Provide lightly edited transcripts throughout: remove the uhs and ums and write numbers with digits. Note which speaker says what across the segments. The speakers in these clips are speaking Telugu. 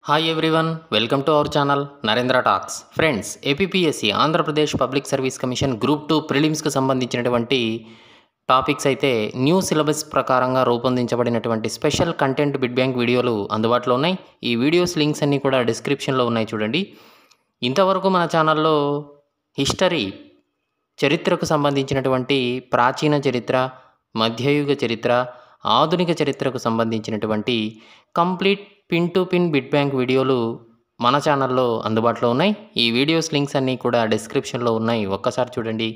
Speaker 1: Hi everyone, welcome to our channel Narendra talks. Friends, APPSC Andhra Pradesh public service commission group 2 ప్రిలిమ్స్కి సంబంధించినటువంటి టాపిక్స్ అయితే న్యూ సిలబస్ ప్రకారంగా రూపొందించబడినటువంటి స్పెషల్ కంటెంట్ బిడ్ బ్యాంక్ వీడియోలు అందుబాటులో ఉన్నాయి. ఈ వీడియోస్ లింక్స్ అన్నీ కూడా డిస్క్రిప్షన్లో ఉన్నాయి, చూడండి. ఇంతవరకు మన ఛానల్లో హిస్టరీ, చరిత్రకు సంబంధించినటువంటి ప్రాచీన చరిత్ర, మధ్యయుగ చరిత్ర, ఆధునిక చరిత్రకు సంబంధించినటువంటి complete pin to pin bid bank వీడియోలు మన ఛానల్లో అందుబాటులో ఉన్నాయి. ఈ వీడియోస్ లింక్స్ అన్నీ కూడా డిస్క్రిప్షన్లో ఉన్నాయి, ఒక్కసారి చూడండి.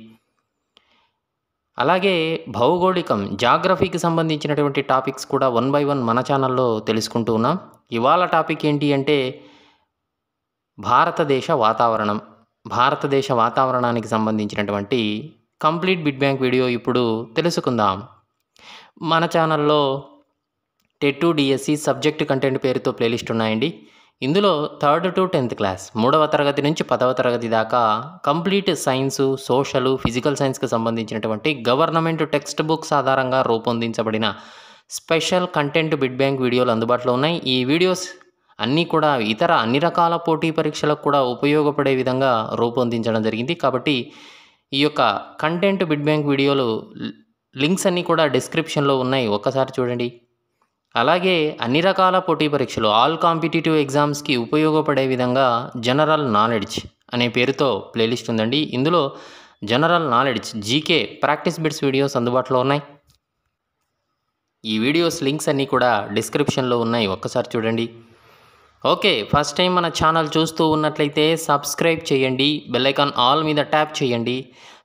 Speaker 1: అలాగే భౌగోళికం, జాగ్రఫీకి సంబంధించినటువంటి టాపిక్స్ కూడా 1 by 1 మన ఛానల్లో తెలుసుకుంటూ ఉన్నాం. ఇవాళ టాపిక్ ఏంటి అంటే భారతదేశ వాతావరణం. భారతదేశ వాతావరణానికి సంబంధించినటువంటి కంప్లీట్ బిడ్ బ్యాంక్ వీడియో ఇప్పుడు తెలుసుకుందాం. మన ఛానల్లో టెట్ డిఎస్సి సబ్జెక్ట్ కంటెంట్ పేరుతో ప్లేలిస్ట్ ఉన్నాయండి. ఇందులో 3rd to 10th క్లాస్, 3వ తరగతి నుంచి 10వ తరగతి దాకా కంప్లీట్ సైన్సు, సోషలు, ఫిజికల్ సైన్స్కి సంబంధించినటువంటి గవర్నమెంట్ టెక్స్ట్ బుక్స్ ఆధారంగా రూపొందించబడిన స్పెషల్ కంటెంట్ బిడ్ బ్యాంక్ వీడియోలు అందుబాటులో ఉన్నాయి. ఈ వీడియోస్ అన్నీ కూడా ఇతర అన్ని రకాల పోటీ పరీక్షలకు కూడా ఉపయోగపడే విధంగా రూపొందించడం జరిగింది. కాబట్టి ఈ యొక్క కంటెంట్ బిడ్ బ్యాంక్ వీడియోలు లింక్స్ అన్నీ కూడా డిస్క్రిప్షన్లో ఉన్నాయి, ఒక్కసారి చూడండి. అలాగే అన్ని రకాల పోటీ పరీక్షలు, ఆల్ కాంపిటేటివ్ ఎగ్జామ్స్కి ఉపయోగపడే విధంగా జనరల్ నాలెడ్జ్ అనే పేరుతో ప్లేలిస్ట్ ఉందండి. ఇందులో general knowledge, GK, practice bits videos అందుబాటులో ఉన్నాయి. ఈ వీడియోస్ లింక్స్ అన్నీ కూడా డిస్క్రిప్షన్లో ఉన్నాయి, ఒక్కసారి చూడండి. ఓకే, ఫస్ట్ టైం మన ఛానల్ చూస్తూ ఉన్నట్లయితే సబ్స్క్రైబ్ చేయండి, బెల్ ఐకాన్ ఆల్ మీద ట్యాప్ చేయండి.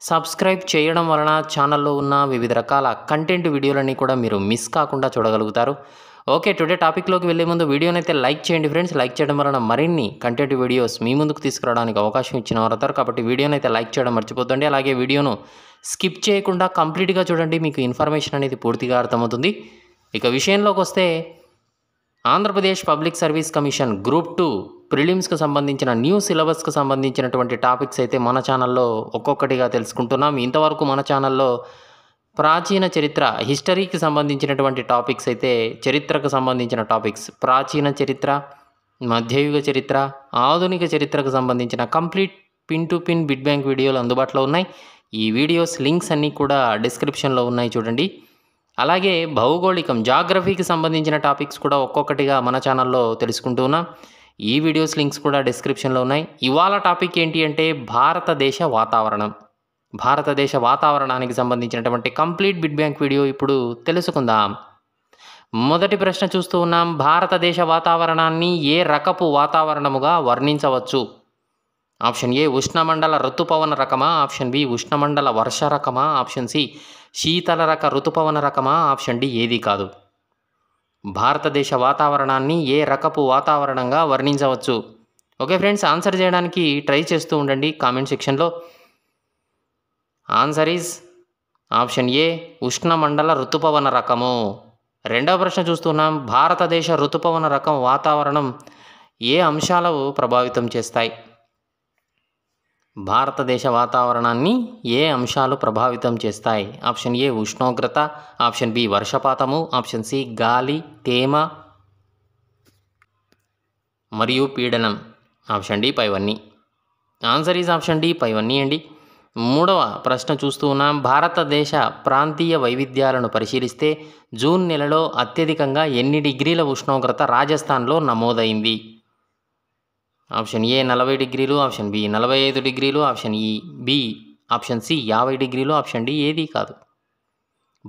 Speaker 1: సబ్స్క్రైబ్ చేయడం వలన ఛానల్లో ఉన్న వివిధ రకాల కంటెంట్ వీడియోలన్నీ కూడా మీరు మిస్ కాకుండా చూడగలుగుతారు. ఓకే, టుడే టాపిక్లోకి వెళ్ళే ముందు వీడియోని అయితే లైక్ చేయండి ఫ్రెండ్స్. లైక్ చేయడం వలన మరిన్ని కంటెంట్ వీడియోస్ మీ ముందుకు తీసుకురావడానికి అవకాశం ఇచ్చిన వారు అవుతారు. కాబట్టి వీడియోని అయితే లైక్ చేయడం మర్చిపోతుంది. అలాగే వీడియోను స్కిప్ చేయకుండా కంప్లీట్గా చూడండి, మీకు ఇన్ఫర్మేషన్ అనేది పూర్తిగా అర్థమవుతుంది. ఇక విషయంలోకి వస్తే Andhra Pradesh public service commission group 2 ప్రిలిమ్స్కి సంబంధించిన న్యూ సిలబస్కి సంబంధించినటువంటి టాపిక్స్ అయితే మన ఛానల్లో ఒక్కొక్కటిగా తెలుసుకుంటున్నాం. ఇంతవరకు మన ఛానల్లో ప్రాచీన చరిత్ర, హిస్టరీకి సంబంధించినటువంటి టాపిక్స్ అయితే, చరిత్రకు సంబంధించిన టాపిక్స్ ప్రాచీన చరిత్ర, మధ్యయుగ చరిత్ర, ఆధునిక చరిత్రకు సంబంధించిన complete pin to pin bid bank వీడియోలు అందుబాటులో ఉన్నాయి. ఈ వీడియోస్ లింక్స్ అన్నీ కూడా డిస్క్రిప్షన్లో ఉన్నాయి, చూడండి. అలాగే భౌగోళికం, జాగ్రఫీకి సంబంధించిన టాపిక్స్ కూడా ఒక్కొక్కటిగా మన ఛానల్లో తెలుసుకుంటూ ఉన్నాం. ఈ వీడియోస్ లింక్స్ కూడా డిస్క్రిప్షన్లో ఉన్నాయి. ఇవాళ టాపిక్ ఏంటి అంటే భారతదేశ వాతావరణం. భారతదేశ వాతావరణానికి సంబంధించినటువంటి కంప్లీట్ బిడ్ బ్యాంక్ వీడియో ఇప్పుడు తెలుసుకుందాం. మొదటి ప్రశ్న చూస్తూ ఉన్నాం. భారతదేశ వాతావరణాన్ని ఏ రకపు వాతావరణముగా వర్ణించవచ్చు? ఆప్షన్ ఏ ఉష్ణమండల ఋతుపవన రకమా, ఆప్షన్ బి ఉష్ణమండల వర్ష రకమా, ఆప్షన్ సి శీతల రక ఋతుపవన రకమా, ఆప్షన్ డి ఏది కాదు. భారతదేశ వాతావరణాన్ని ఏ రకపు వాతావరణంగా వర్ణించవచ్చు? ఓకే ఫ్రెండ్స్, ఆన్సర్ చేయడానికి ట్రై చేస్తూ ఉండండి కామెంట్ సెక్షన్లో. ఆన్సర్ ఈజ్ ఆప్షన్ ఏ ఉష్ణమండల ఋతుపవన రకము. రెండవ ప్రశ్న చూస్తున్నాం. భారతదేశ ఋతుపవన రకం వాతావరణం ఏ అంశాలు ప్రభావితం చేస్తాయి? భారతదేశ వాతావరణాన్ని ఏ అంశాలు ప్రభావితం చేస్తాయి? ఆప్షన్ ఏ ఉష్ణోగ్రత, ఆప్షన్ బి వర్షపాతము, ఆప్షన్ సి గాలి, తేమ మరియు పీడనం, ఆప్షన్ డి పైవన్నీ. ఆన్సర్ ఈజ్ ఆప్షన్ డి పైవన్నీ అండి. మూడవ ప్రశ్న చూస్తూ ఉన్నాం. భారతదేశ ప్రాంతీయ వైవిధ్యాలను పరిశీలిస్తే జూన్ నెలలో అత్యధికంగా ఎన్ని డిగ్రీల ఉష్ణోగ్రత రాజస్థాన్లో నమోదైంది? ఆప్షన్ ఏ 40 డిగ్రీలు, ఆప్షన్ బి 45 డిగ్రీలు, ఆప్షన్ ఆప్షన్ సి 50 డిగ్రీలు, ఆప్షన్ డి ఏది కాదు.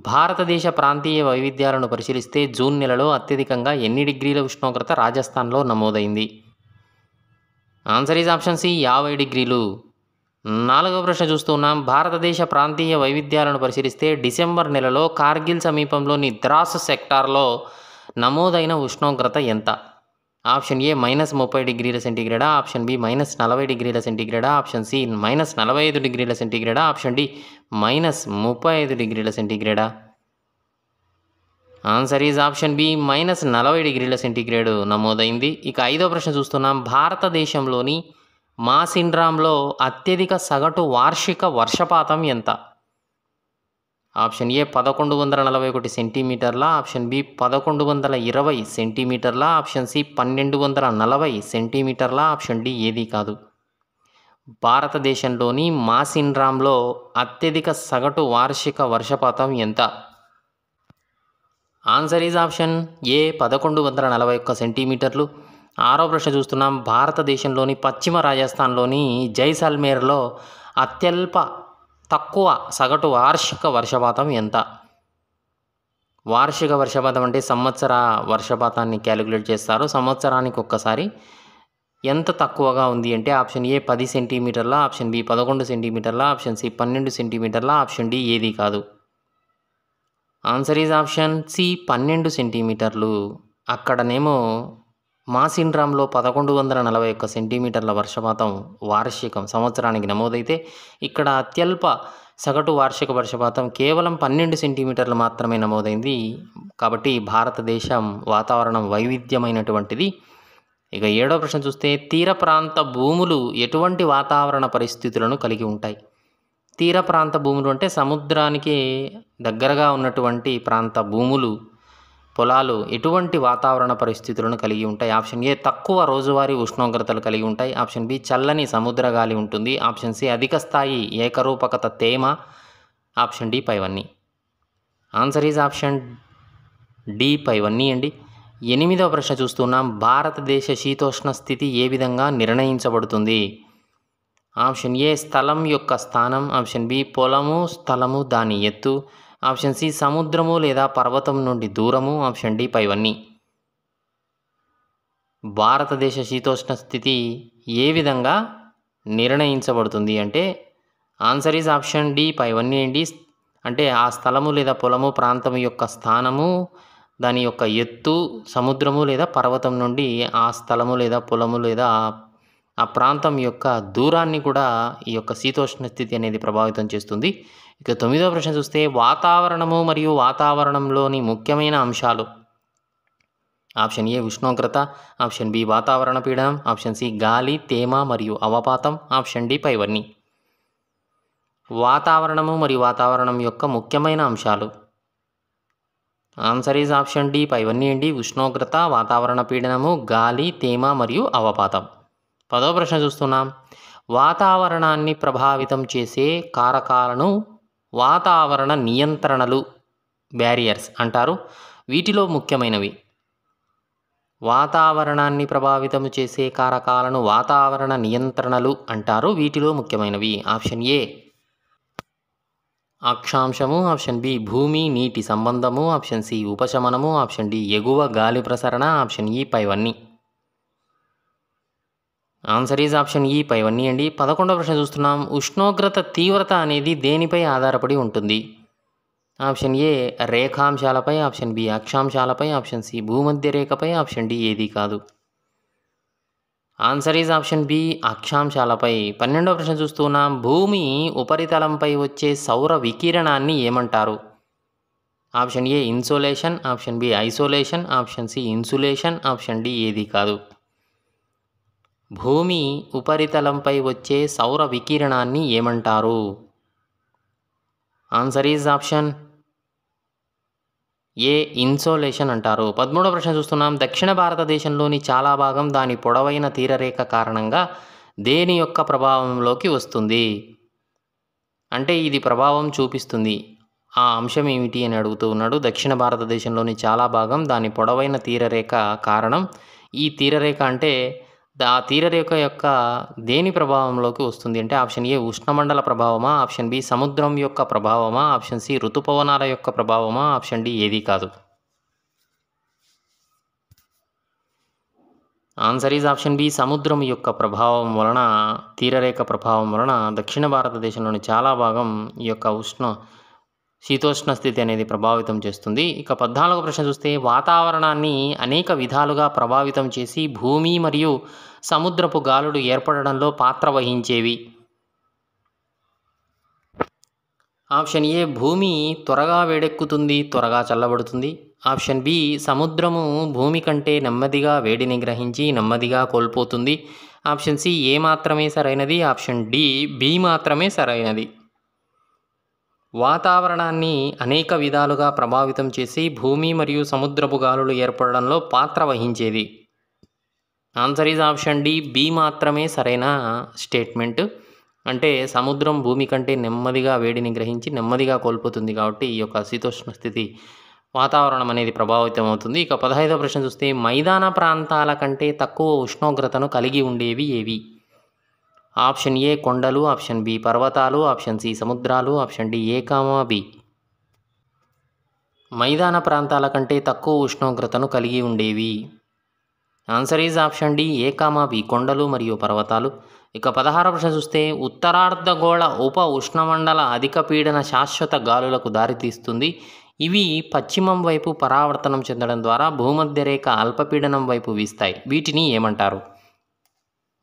Speaker 1: భారతదేశ ప్రాంతీయ వైవిధ్యాలను పరిశీలిస్తే జూన్ నెలలో అత్యధికంగా ఎన్ని డిగ్రీల ఉష్ణోగ్రత రాజస్థాన్లో నమోదైంది? ఆన్సర్ ఈజ్ ఆప్షన్ సి 50 డిగ్రీలు. నాలుగవ ప్రశ్న చూస్తున్నాం. భారతదేశ ప్రాంతీయ వైవిధ్యాలను పరిశీలిస్తే డిసెంబర్ నెలలో కార్గిల్ సమీపంలోని ద్రాస్ సెక్టార్లో నమోదైన ఉష్ణోగ్రత ఎంత? ఆప్షన్ ఏ -30 డిగ్రీల సెంటీగ్రేడా, ఆప్షన్ బి -40 డిగ్రీల సెంటీగ్రేడా, ఆప్షన్ సి -45 డిగ్రీల సెంటీగ్రేడా, ఆప్షన్ డి -35 డిగ్రీల సెంటీగ్రేడా. ఆన్సర్ ఈజ్ ఆప్షన్ బి -40 డిగ్రీల సెంటీగ్రేడ్ నమోదైంది. ఇక ఐదో ప్రశ్న చూస్తున్నాం. భారతదేశంలోని మాసిన్రామ్లో అత్యధిక సగటు వార్షిక వర్షపాతం ఎంత? ఆప్షన్ ఏ 1141 సెంటీమీటర్ల, ఆప్షన్ బి 1120 సెంటీమీటర్ల, ఆప్షన్ సి 1240 సెంటీమీటర్ల, ఆప్షన్ డి ఏది కాదు. భారతదేశంలోని మాసిన్రామ్లో అత్యధిక సగటు వార్షిక వర్షపాతం ఎంత? ఆన్సర్ ఈజ్ ఆప్షన్ ఏ 1141 సెంటీమీటర్లు. ఆరో ప్రశ్న చూస్తున్నాం. భారతదేశంలోని పశ్చిమ రాజస్థాన్లోని జైసల్మేర్లో అత్యల్ప తక్కువ సగటు వార్షిక వర్షపాతం ఎంత? వార్షిక వర్షపాతం అంటే సంవత్సర వర్షపాతాన్ని క్యాలిక్యులేట్ చేస్తారు. సంవత్సరానికి ఒక్కసారి ఎంత తక్కువగా ఉంది అంటే ఆప్షన్ ఏ 10 సెంటీమీటర్ల, ఆప్షన్ బి 11 సెంటీమీటర్ల, ఆప్షన్ సి 12 సెంటీమీటర్ల, ఆప్షన్ డి ఏది కాదు. ఆన్సర్ ఈజ్ ఆప్షన్ సి 12 సెంటీమీటర్లు. అక్కడనేమో మాసిన్రామ్లో 1141 సెంటీమీటర్ల వర్షపాతం వార్షికం సంవత్సరానికి నమోదైతే ఇక్కడ అత్యల్ప సగటు వార్షిక వర్షపాతం కేవలం 12 సెంటీమీటర్లు మాత్రమే నమోదైంది. కాబట్టి భారతదేశం వాతావరణం వైవిధ్యమైనటువంటిది. ఇక ఏడో ప్రశ్న చూస్తే తీర ప్రాంత భూములు ఎటువంటి వాతావరణ పరిస్థితులను కలిగి ఉంటాయి? తీర ప్రాంత భూములు అంటే సముద్రానికి దగ్గరగా ఉన్నటువంటి ప్రాంత భూములు, పొలాలు ఎటువంటి వాతావరణ పరిస్థితులను కలిగి ఉంటాయి? ఆప్షన్ ఏ తక్కువ రోజువారీ ఉష్ణోగ్రతలు కలిగి ఉంటాయి, ఆప్షన్ బి చల్లని సముద్ర గాలి ఉంటుంది, ఆప్షన్ సి అధిక స్థాయి ఏకరూపకత తేమ, ఆప్షన్ డి పైవన్నీ. ఆన్సర్ ఈజ్ ఆప్షన్ డి పైవన్నీ అండి. ఎనిమిదవ ప్రశ్న చూస్తున్నాం. భారతదేశ శీతోష్ణ స్థితి ఏ విధంగా నిర్ణయించబడుతుంది? ఆప్షన్ ఏ స్థలం యొక్క స్థానం, ఆప్షన్ బి పొలము, స్థలము, దాని ఎత్తు, ఆప్షన్ సి సముద్రము లేదా పర్వతం నుండి దూరము, ఆప్షన్ డి పైవన్నీ. భారతదేశ శీతోష్ణ స్థితి ఏ విధంగా నిర్ణయించబడుతుంది అంటే ఆన్సర్ ఈజ్ ఆప్షన్ డి పైవన్నీ అండి. అంటే ఆ స్థలము లేదా పొలము ప్రాంతం యొక్క స్థానము, దాని యొక్క ఎత్తు, సముద్రము లేదా పర్వతం నుండి ఆ స్థలము లేదా పొలము లేదా ఆ ప్రాంతం యొక్క దూరాన్ని కూడా ఈ యొక్క శీతోష్ణ స్థితి అనేది ప్రభావితం చేస్తుంది. ఇక తొమ్మిదవ ప్రశ్న చూస్తే వాతావరణము మరియు వాతావరణంలోని ముఖ్యమైన అంశాలు. ఆప్షన్ ఏ ఉష్ణోగ్రత, ఆప్షన్ బి వాతావరణ పీడనం, ఆప్షన్ సి గాలి, తేమ మరియు అవపాతం, ఆప్షన్ డి పైవన్నీ. వాతావరణము మరియు వాతావరణం యొక్క ముఖ్యమైన అంశాలు. ఆన్సర్ ఈజ్ ఆప్షన్ డి పైవన్నీ అండి. ఉష్ణోగ్రత, వాతావరణ పీడనము, గాలి, తేమ మరియు అవపాతం. పదవ ప్రశ్న చూస్తున్నాం. వాతావరణాన్ని ప్రభావితం చేసే కారకాలను వాతావరణ నియంత్రణలు, బ్యారియర్స్ అంటారు. వీటిలో ముఖ్యమైనవి. వాతావరణాన్ని ప్రభావితం చేసే కారకాలను వాతావరణ నియంత్రణలు అంటారు. వీటిలో ముఖ్యమైనవి ఆప్షన్ ఏ అక్షాంశము, ఆప్షన్ బి భూమి నీటి సంబంధము, ఆప్షన్ సి ఉపశమనము, ఆప్షన్ డి ఎగువ గాలి ప్రసరణ, ఆప్షన్ ఈ పైవన్నీ. ఆన్సర్ ఈజ్ ఆప్షన్ ఈ పైవన్నీ అండి. 11వ ప్రశ్న చూస్తున్నాం. ఉష్ణోగ్రత తీవ్రత అనేది దేనిపై ఆధారపడి ఉంటుంది? ఆప్షన్ ఏ రేఖాంశాలపై, ఆప్షన్ బి అక్షాంశాలపై, ఆప్షన్ సి భూమధ్య రేఖపై, ఆప్షన్ డి ఏది కాదు. ఆన్సర్ ఈజ్ ఆప్షన్ బి అక్షాంశాలపై. 12వ ప్రశ్న చూస్తున్నాం. భూమి ఉపరితలంపై వచ్చే సౌర వికిరణాన్ని ఏమంటారు? Option A insolation, option B isolation, option C insulation, option D ఏది కాదు. భూమి ఉపరితలంపై వచ్చే సౌర వికిరణాన్ని ఏమంటారు? Answer is option A insolation అంటారు. 13వ ప్రశ్న చూస్తున్నాం. దక్షిణ భారతదేశంలోని చాలా భాగం దాని పొడవైన తీరరేఖ కారణంగా దేని యొక్క ప్రభావంలోకి వస్తుంది? అంటే ఇది ప్రభావం చూపిస్తుంది. ఆ అంశం ఏమిటి అని అడుగుతూ ఉన్నాడు. దక్షిణ భారతదేశంలోని చాలా భాగం దాని పొడవైన తీరరేఖ కారణం. ఈ తీరరేఖ అంటే ఆ తీరరేఖ యొక్క దేని ప్రభావంలోకి వస్తుంది అంటే ఆప్షన్ ఏ ఉష్ణమండల ప్రభావమా, ఆప్షన్ బి సముద్రం యొక్క ప్రభావమా, ఆప్షన్ సి ఋతుపవనాల యొక్క ప్రభావమా, ఆప్షన్ డి ఏది కాదు. ఆన్సర్ ఈజ్ ఆప్షన్ బి సముద్రం యొక్క ప్రభావం వలన, తీరరేఖ ప్రభావం వలన దక్షిణ భారతదేశంలోని చాలా భాగం ఈ యొక్క శీతోష్ణ స్థితి అనేది ప్రభావితం చేస్తుంది. ఇక 14వ ప్రశ్న చూస్తే వాతావరణాన్ని అనేక విధాలుగా ప్రభావితం చేసి భూమి మరియు సముద్రపు గాలులు ఏర్పడడంలో పాత్ర వహించేవి. ఆప్షన్ ఏ భూమి త్వరగా వేడెక్కుతుంది, త్వరగా చల్లబడుతుంది, ఆప్షన్ బి సముద్రము భూమి కంటే నెమ్మదిగా వేడిని గ్రహించి నెమ్మదిగా కోల్పోతుంది, ఆప్షన్ సి ఏ మాత్రమే సరైనది, ఆప్షన్ డి బి మాత్రమే సరైనది. వాతావరణాన్ని అనేక విధాలుగా ప్రభావితం చేసి భూమి మరియు సముద్రపు గాలులు ఏర్పడడంలో పాత్ర వహించేది. Answer is option D, B మాత్రమే సరైన స్టేట్మెంట్. అంటే సముద్రం భూమి కంటే నెమ్మదిగా వేడిని గ్రహించి నెమ్మదిగా కోల్పోతుంది కాబట్టి ఈ యొక్క శీతోష్ణ స్థితి వాతావరణం అనేది ప్రభావితం అవుతుంది. ఇక 15వ ప్రశ్న చూస్తే మైదాన ప్రాంతాల కంటే తక్కువ ఉష్ణోగ్రతను కలిగి ఉండేవి ఏవి? ఆప్షన్ ఏ కొండలు, ఆప్షన్ బి పర్వతాలు, ఆప్షన్ సి సముద్రాలు, option D A comma B. మైదాన ప్రాంతాల కంటే తక్కువ ఉష్ణోగ్రతను కలిగి ఉండేవి. Answer is option D A comma B, కొండలు మరియు పర్వతాలు. ఇక 16వ ప్రశ్న చూస్తే ఉత్తరార్ధగోళ ఉప ఉష్ణమండల అధిక పీడన శాశ్వత గాలులకు దారితీస్తుంది. ఇవి పశ్చిమం వైపు పరావర్తనం చెందడం ద్వారా భూమధ్య రేఖ అల్పపీడనం వైపు వీస్తాయి. వీటిని ఏమంటారు?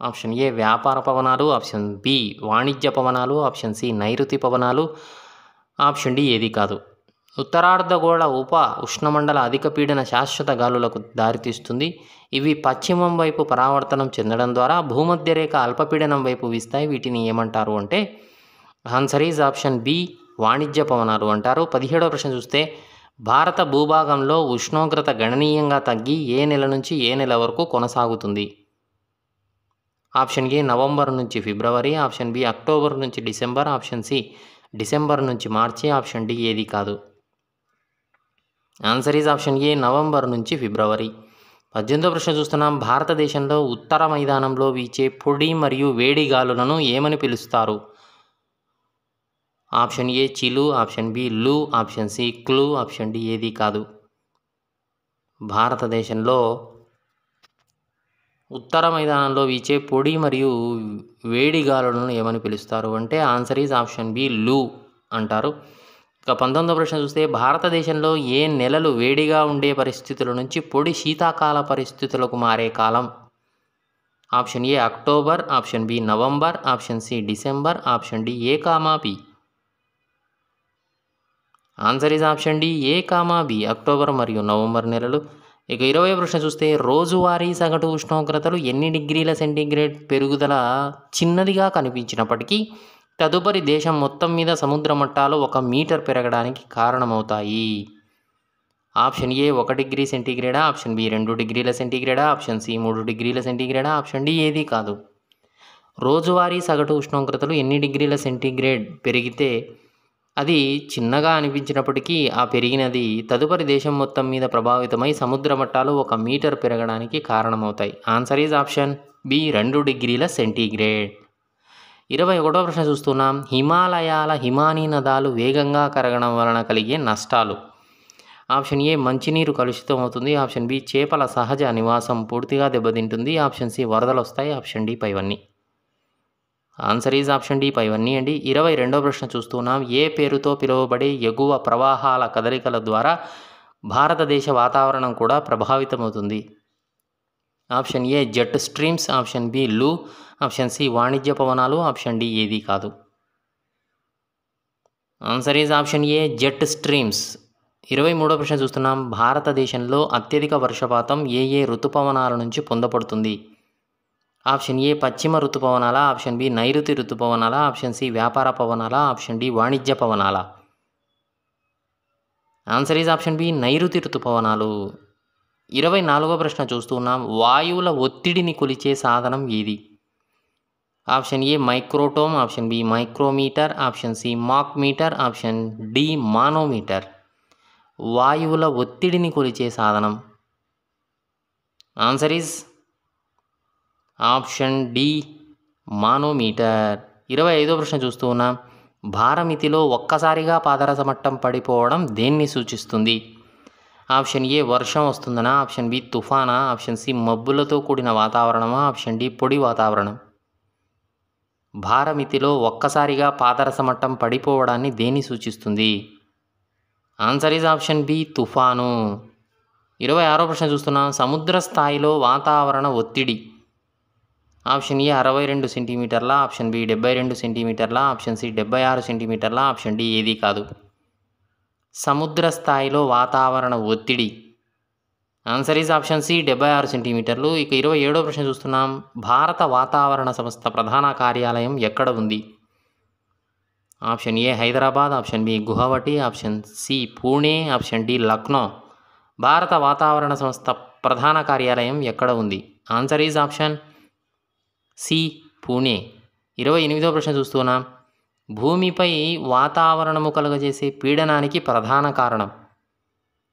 Speaker 1: ఆప్షన్ ఏ వ్యాపార పవనాలు, ఆప్షన్ బి వాణిజ్య పవనాలు, ఆప్షన్ సి నైరుతి పవనాలు, ఆప్షన్ డి ఏది కాదు. ఉత్తరార్ధగోళ ఉప ఉష్ణమండల అధిక పీడన శాశ్వత గాలులకు దారితీస్తుంది. ఇవి పశ్చిమం వైపు పరావర్తనం చెందడం ద్వారా భూమధ్య రేఖ అల్పపీడనం వైపు వీస్తాయి. వీటిని ఏమంటారు అంటే ఆన్సర్ ఈజ్ ఆప్షన్ బి వాణిజ్య పవనాలు అంటారు. 17వ ప్రశ్న చూస్తే భారత భూభాగంలో ఉష్ణోగ్రత గణనీయంగా తగ్గి ఏ నెల నుంచి ఏ నెల వరకు కొనసాగుతుంది? ఆప్షన్ ఏ నవంబర్ నుంచి ఫిబ్రవరి, ఆప్షన్ బి అక్టోబర్ నుంచి డిసెంబర్, ఆప్షన్ సి డిసెంబర్ నుంచి మార్చి, ఆప్షన్ డి ఏది కాదు. Answer is option A November నుంచి ఫిబ్రవరి. 18వ ప్రశ్న చూస్తున్నాం. భారతదేశంలో ఉత్తర మైదానంలో వీచే పొడి మరియు వేడి గాలులను ఏమని పిలుస్తారు? ఆప్షన్ ఏ చిలు, ఆప్షన్ బి లు, ఆప్షన్ సి క్లు, ఆప్షన్ డి ఏది కాదు. భారతదేశంలో ఉత్తర మైదానంలో వీచే పొడి మరియు వేడి గాలులను ఏమని పిలుస్తారు అంటే ఆన్సర్ ఈజ్ ఆప్షన్ బి లు అంటారు. ఇక 19వ ప్రశ్న చూస్తే భారతదేశంలో ఏ నెలలు వేడిగా ఉండే పరిస్థితుల నుంచి పొడి శీతాకాల పరిస్థితులకు మారే కాలం? Option A October, option B November, option C December, option D A comma B. Answer is option D A comma B, October మరియు నవంబర్ నెలలు. ఇక 20వ ప్రశ్న చూస్తే రోజువారీ సగటు ఉష్ణోగ్రతలు ఎన్ని డిగ్రీల సెంటీగ్రేడ్ పెరుగుదల చిన్నదిగా కనిపించినప్పటికీ తదుపరి దేశం మొత్తం మీద సముద్ర మట్టాలు 1 మీటర్ పెరగడానికి కారణమవుతాయి? ఆప్షన్ ఏ 1 డిగ్రీ సెంటీగ్రేడా, ఆప్షన్ బి 2 డిగ్రీల సెంటీగ్రేడా, ఆప్షన్ సి 3 డిగ్రీల సెంటీగ్రేడా, ఆప్షన్ డి ఏది కాదు. రోజువారీ సగటు ఉష్ణోగ్రతలు ఎన్ని డిగ్రీల సెంటీగ్రేడ్ పెరిగితే అది చిన్నగా అనిపించినప్పటికీ ఆ పెరిగినది తదుపరి దేశం మొత్తం మీద ప్రభావితమై సముద్ర మట్టాలు 1 మీటర్ పెరగడానికి కారణమవుతాయి? ఆన్సర్ ఈజ్ ఆప్షన్ బి 2 డిగ్రీల సెంటీగ్రేడ్. 21వ ప్రశ్న చూస్తున్నాం. హిమాలయాల హిమానీ నదాలు వేగంగా కరగడం వలన కలిగే నష్టాలు? ఆప్షన్ ఏ మంచినీరు కలుషితం అవుతుంది, ఆప్షన్ బి చేపల సహజ నివాసం పూర్తిగా దెబ్బతింటుంది, ఆప్షన్ సి వరదలు వస్తాయి, ఆప్షన్ డి పైవన్నీ. ఆన్సర్ ఈజ్ ఆప్షన్ డి పైవన్నీ అండి. 22వ ప్రశ్న చూస్తున్నాం. ఏ పేరుతో పిలువబడే ఎగువ ప్రవాహాల కదలికల ద్వారా భారతదేశ వాతావరణం కూడా ప్రభావితమవుతుంది? Option A jet streams, option B లు, ఆప్షన్ సి వాణిజ్య పవనాలు, ఆప్షన్ డి ఏది కాదు. Answer is option A jet streams. 23వ ప్రశ్న చూస్తున్నాం. భారతదేశంలో అత్యధిక వర్షపాతం ఏ ఏ ఋతుపవనాల నుంచి పొందబడుతుంది? ఆప్షన్ ఏ పశ్చిమ ఋతుపవనాల, ఆప్షన్ బి నైరుతి ఋతుపవనాల, ఆప్షన్ సి వ్యాపార పవనాల, ఆప్షన్ డి వాణిజ్య పవనాల. ఆన్సర్ ఈజ్ ఆప్షన్ బి నైరుతి ఋతుపవనాలు. 24వ ప్రశ్న చూస్తున్నాం. వాయువుల ఒత్తిడిని కొలిచే సాధనం ఏది? Option A microtome, option B micrometer, option C Mach meter, option D manometer. వాయువుల ఒత్తిడిని కొలిచే సాధనం answer is option D manometer. 25వ ప్రశ్న చూస్తూ ఉన్నాం. భారమితిలో ఒక్కసారిగా పాదరస మట్టం పడిపోవడం దేన్ని సూచిస్తుంది? ఆప్షన్ ఏ వర్షం వస్తుందనా, ఆప్షన్ బి తుఫానా, ఆప్షన్ సి మబ్బులతో కూడిన వాతావరణమా, ఆప్షన్ డి పొడి వాతావరణం. భారమితిలో ఒక్కసారిగా పాదరస మట్టం పడిపోవడాన్ని దేన్ని సూచిస్తుంది? ఆన్సర్ ఈజ్ ఆప్షన్ బి తుఫాను. 26వ ప్రశ్న చూస్తున్నాం. సముద్ర స్థాయిలో వాతావరణ ఒత్తిడి ఆప్షన్ ఏ 62 సెంటీమీటర్ల, ఆప్షన్ బి 72 సెంటీమీటర్ల, ఆప్షన్ సి 76 సెంటీమీటర్ల, ఆప్షన్ డి ఏది కాదు. సముద్ర స్థాయిలో వాతావరణ ఒత్తిడి ఆన్సర్ ఈజ్ ఆప్షన్ సి 76 సెంటీమీటర్లు. ఇక 27వ ప్రశ్న చూస్తున్నాం. భారత వాతావరణ సంస్థ ప్రధాన కార్యాలయం ఎక్కడ ఉంది? Option A Hyderabad, option B Guwahati, option C Pune, option D Lucknow. భారత వాతావరణ సంస్థ ప్రధాన కార్యాలయం ఎక్కడ ఉంది? Answer is option C Pune. 28వ ప్రశ్న చూస్తున్నాం. భూమిపై వాతావరణము కలుగజేసే పీడనానికి ప్రధాన కారణం?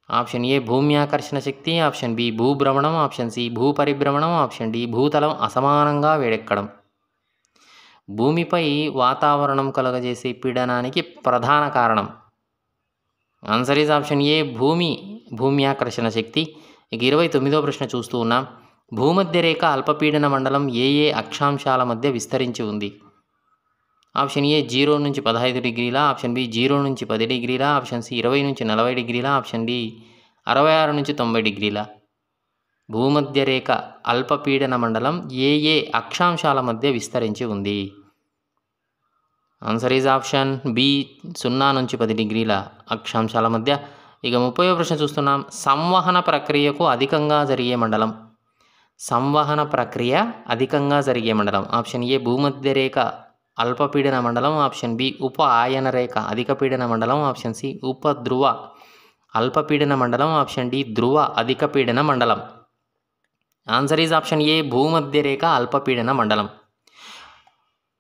Speaker 1: ఆప్షన్ ఏ భూమ్యాకర్షణ శక్తి, ఆప్షన్ బి భూభ్రమణం, ఆప్షన్ సి భూపరిభ్రమణం, ఆప్షన్ డి భూతలం అసమానంగా వేడెక్కడం. భూమిపై వాతావరణం కలుగజేసే పీడనానికి ప్రధాన కారణం? ఆన్సర్ ఈజ్ ఆప్షన్ ఏ భూమ్యాకర్షణ శక్తి. ఇక 29వ ప్రశ్న చూస్తూ ఉన్నాం. భూమధ్య రేఖ అల్పపీడన మండలం ఏ ఏ అక్షాంశాల మధ్య విస్తరించి ఉంది? ఆప్షన్ ఏ 0 నుంచి 15 డిగ్రీల, ఆప్షన్ బి 0 నుంచి 10 డిగ్రీల, ఆప్షన్ సి 20 నుంచి 40 డిగ్రీల, ఆప్షన్ డి 66 నుంచి 90 డిగ్రీల. భూమధ్య రేఖ అల్పపీడన మండలం ఏ ఏ అక్షాంశాల మధ్య విస్తరించి ఉంది? ఆన్సర్ ఈజ్ ఆప్షన్ బి 0 నుంచి 10 డిగ్రీల అక్షాంశాల మధ్య. ఇక 30వ ప్రశ్న చూస్తున్నాం. సంవహన ప్రక్రియకు అధికంగా జరిగే మండలం? సంవహన ప్రక్రియ అధికంగా జరిగే మండలం? ఆప్షన్ ఏ భూమధ్య రేఖ అల్పపీడన మండలం, ఆప్షన్ బి ఉప ఆయన రేఖ అధిక పీడన మండలం, ఆప్షన్ సి ఉపధ్రువ అల్పపీడన మండలం, ఆప్షన్ డి ధ్రువ అధిక పీడన మండలం. ఆన్సర్ ఈజ్ ఆప్షన్ ఏ భూమధ్య రేఖ అల్పపీడన మండలం.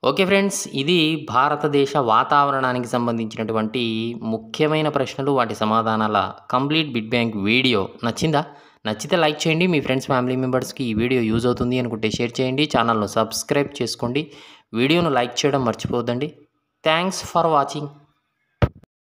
Speaker 1: ఓకే ఫ్రెండ్స్, ఇది భారతదేశ వాతావరణానికి సంబంధించినటువంటి ముఖ్యమైన ప్రశ్నలు, వాటి సమాధానాల కంప్లీట్ బిట్ బ్యాంక్ వీడియో. నచ్చిందా? నచ్చితే లైక్ చేయండి. మీ ఫ్రెండ్స్, ఫ్యామిలీ మెంబర్స్కి ఈ వీడియో యూజ్ అవుతుంది అనుకుంటే షేర్ చేయండి. ఛానల్ను సబ్స్క్రైబ్ చేసుకోండి. వీడియోను లైక్ చేయడం మర్చిపోవద్దండి. Thanks for watching.